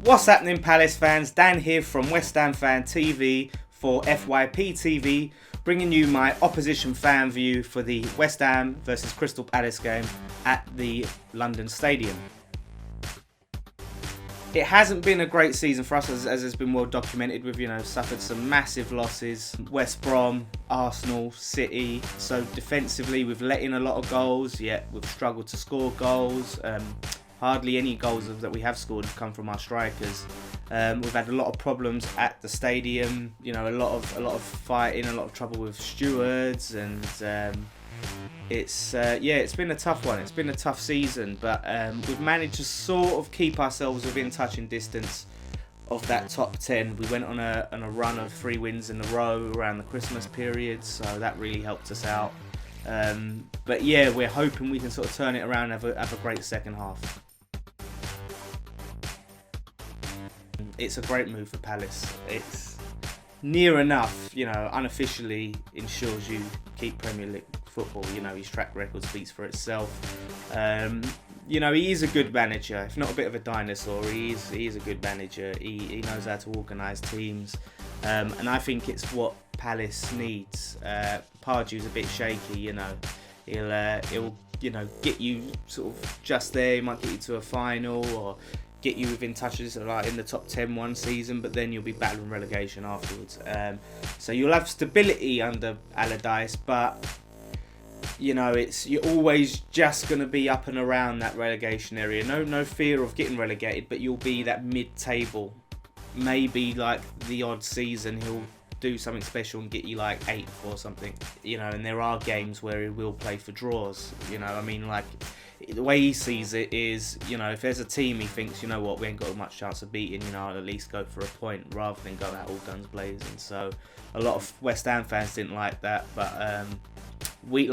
What's happening, Palace fans? Dan here from West Ham Fan TV for FYP TV, bringing you my opposition fan view for the West Ham versus Crystal Palace game at the London Stadium. It hasn't been a great season for us, as has been well documented. We've suffered some massive losses. West Brom, Arsenal, City. So defensively, we've let in a lot of goals, yet we've struggled to score goals. Hardly any goals that we have scored have come from our strikers. We've had a lot of problems at the stadium. A lot of fighting, a lot of trouble with stewards, and it's been a tough one. It's been a tough season, but we've managed to sort of keep ourselves within touching distance of that top 10. We went on a run of 3 wins in a row around the Christmas period, so that really helped us out. But yeah, we're hoping we can sort of turn it around and have a great second half. It's a great move for Palace. It's near enough, unofficially ensures you keep Premier League football. His track record speaks for itself. He is a good manager, if not a bit of a dinosaur. He is a good manager. He knows how to organise teams, and I think it's what Palace needs. Pardew's a bit shaky. He'll get you sort of just there. He might get you to a final or get you within touches like in the top 10 one season, but then you'll be battling relegation afterwards. So you'll have stability under Allardyce, but you're always just going to be up and around that relegation area. No fear of getting relegated, but you'll be that mid-table. Maybe like the odd season he'll do something special and get you like 8th or something. And there are games where he will play for draws. The way he sees it is, if there's a team he thinks, we ain't got much chance of beating, I'll at least go for a point rather than go out all guns blazing. So a lot of West Ham fans didn't like that, but we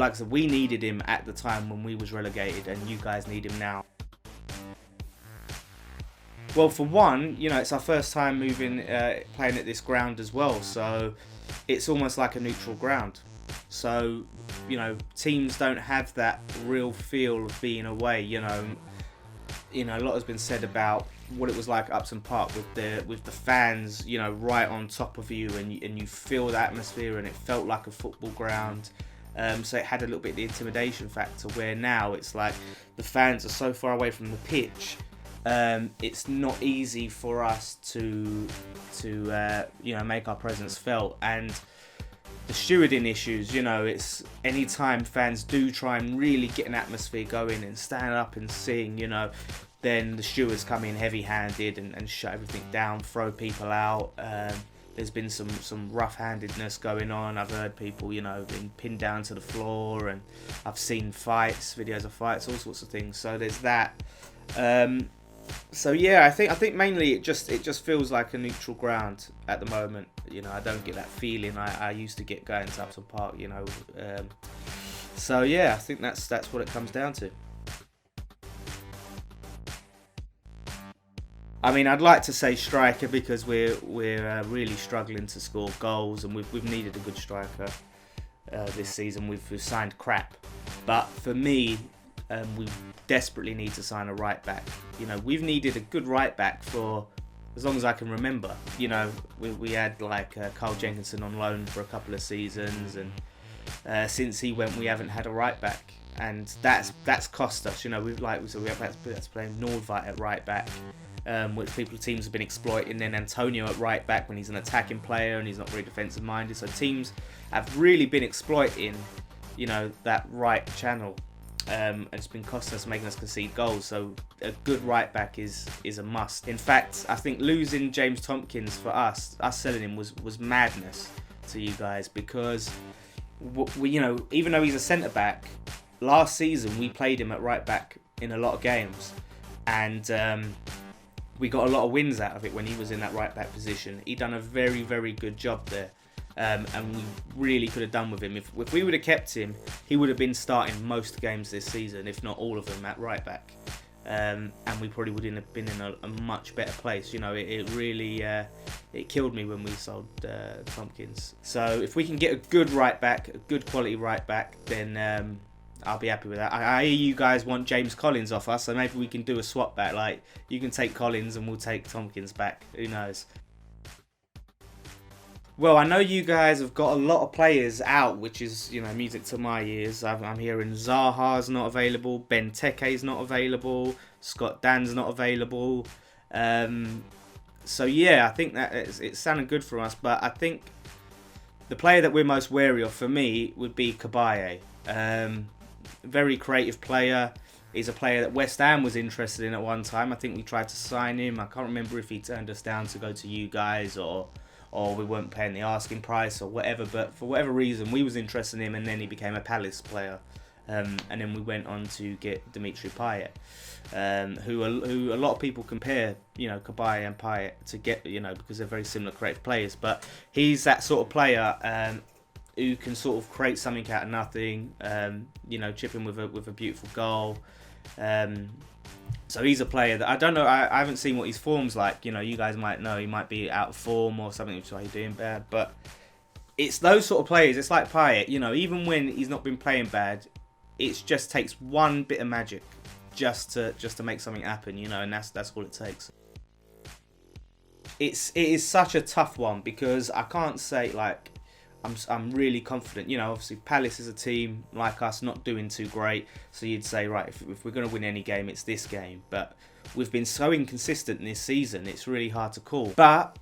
needed him at the time when we was relegated, and you guys need him now. Well, for one, it's our first time playing at this ground as well, so it's almost like a neutral ground. So, teams don't have that real feel of being away. A lot has been said about what it was like at Upton Park with the fans, right on top of you, and you feel the atmosphere, and it felt like a football ground. So it had a little bit of the intimidation factor, where now it's like the fans are so far away from the pitch. It's not easy for us to make our presence felt, and the stewarding issues, it's anytime fans do try and really get an atmosphere going and stand up and sing, then the stewards come in heavy-handed and shut everything down, throw people out. There's been some rough-handedness going on. I've heard people, being pinned down to the floor, and I've seen videos of fights, all sorts of things. So there's that. So yeah, I think mainly it just feels like a neutral ground at the moment. I don't get that feeling I used to get going to Upton Park. So yeah, I think that's what it comes down to. I mean, I'd like to say striker, because we're really struggling to score goals, and we've needed a good striker this season. We've signed crap, but for me, we desperately need to sign a right back. We've needed a good right back for as long as I can remember. We had Carl Jenkinson on loan for a couple of seasons, and since he went, we haven't had a right back, and that's cost us. We have to play Nordveit at right back, which teams have been exploiting. Then Antonio at right back when he's an attacking player and he's not very defensive minded. So teams have really been exploiting, that right channel. And it's been costing us, making us concede goals. So a good right back is a must. In fact, I think losing James Tompkins for us selling him was madness to you guys, because even though he's a centre back, last season we played him at right back in a lot of games, and we got a lot of wins out of it when he was in that right back position. He done a very, very good job there. And we really could have done with him. If we would have kept him, he would have been starting most games this season, if not all of them, at right back. And we probably would have been in a much better place. It really it killed me when we sold Tompkins. So if we can get a good right back, a good quality right back, then I'll be happy with that. I hear you guys want James Collins off us, so maybe we can do a swap back. Like, you can take Collins and we'll take Tompkins back. Who knows? Well, I know you guys have got a lot of players out, which is, you know, music to my ears. I'm hearing Zaha's not available, Benteke's not available, Scott Dan's not available. So yeah, I think that it's sounding good for us. But I think the player that we're most wary of, for me, would be Cabaye. Very creative player. He's a player that West Ham was interested in at one time. I think we tried to sign him. I can't remember if he turned us down to go to you guys or we weren't paying the asking price or whatever. But for whatever reason, we was interested in him, and then he became a Palace player. And then we went on to get Dimitri Payet, who a lot of people compare, you know, Cabaye and Payet to get, you know, because they're very similar creative players. But he's that sort of player who can sort of create something out of nothing, you know, chip in with a beautiful goal. So he's a player that I don't know. I haven't seen what his form's like. You know, you guys might know he might be out of form or something, which is why he's doing bad. But it's those sort of players. It's like Payet. You know, even when he's not been playing bad, it just takes one bit of magic just to make something happen. You know, and that's all it takes. It is such a tough one because I can't say like I'm really confident. You know, obviously Palace is a team like us, not doing too great. So you'd say, right, if we're going to win any game, it's this game. But we've been so inconsistent this season, it's really hard to call. But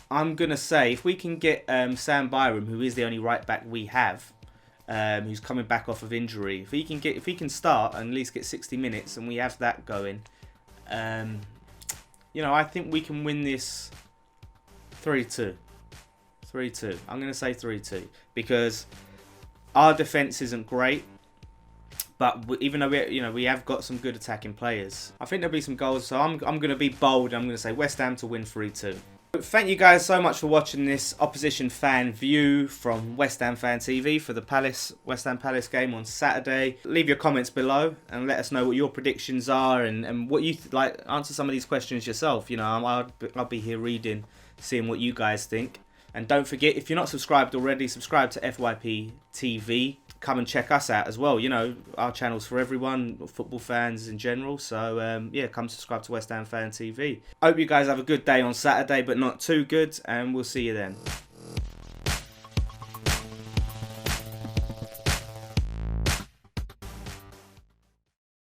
I'm going to say, if we can get Sam Byram, who is the only right back we have, who's coming back off of injury, if he can start and at least get 60 minutes and we have that going, you know, I think we can win this 3-2. 3-2. I'm going to say 3-2 because our defence isn't great, but even though we have got some good attacking players, I think there'll be some goals. So I'm going to be bold. I'm going to say West Ham to win 3-2. Thank you guys so much for watching this opposition fan view from West Ham Fan TV for the West Ham Palace game on Saturday. Leave your comments below and let us know what your predictions are and what you like. Answer some of these questions yourself. You know, I'll be here reading, seeing what you guys think. And don't forget, if you're not subscribed already, subscribe to FYP TV. Come and check us out as well. You know, our channel's for everyone, football fans in general. So, yeah, come subscribe to West Ham Fan TV. Hope you guys have a good day on Saturday, but not too good. And we'll see you then.